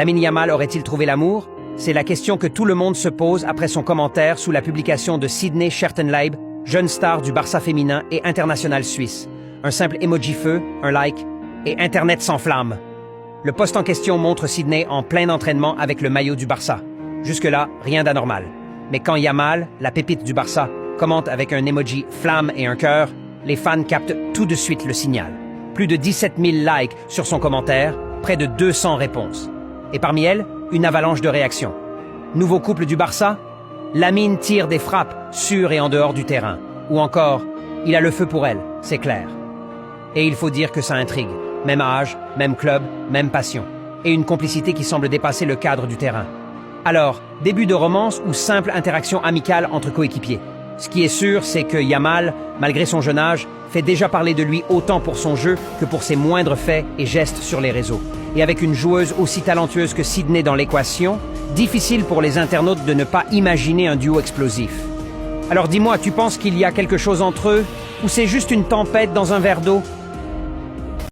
Lamine Yamal aurait-il trouvé l'amour? C'est la question que tout le monde se pose après son commentaire sous la publication de Sydney Schertenleib, jeune star du Barça féminin et international suisse. Un simple emoji feu, un like, et Internet s'enflamme. Le post en question montre Sydney en plein entraînement avec le maillot du Barça. Jusque-là, rien d'anormal. Mais quand Yamal, la pépite du Barça, commente avec un emoji flamme et un cœur, les fans captent tout de suite le signal. Plus de 17 000 likes sur son commentaire, près de 200 réponses. Et parmi elles, une avalanche de réactions. Nouveau couple du Barça? Lamine tire des frappes sur et en dehors du terrain. Ou encore, il a le feu pour elle, c'est clair. Et il faut dire que ça intrigue. Même âge, même club, même passion. Et une complicité qui semble dépasser le cadre du terrain. Alors, début de romance ou simple interaction amicale entre coéquipiers? Ce qui est sûr, c'est que Yamal, malgré son jeune âge, fait déjà parler de lui autant pour son jeu que pour ses moindres faits et gestes sur les réseaux. Et avec une joueuse aussi talentueuse que Sydney dans l'équation, difficile pour les internautes de ne pas imaginer un duo explosif. Alors dis-moi, tu penses qu'il y a quelque chose entre eux? Ou c'est juste une tempête dans un verre d'eau?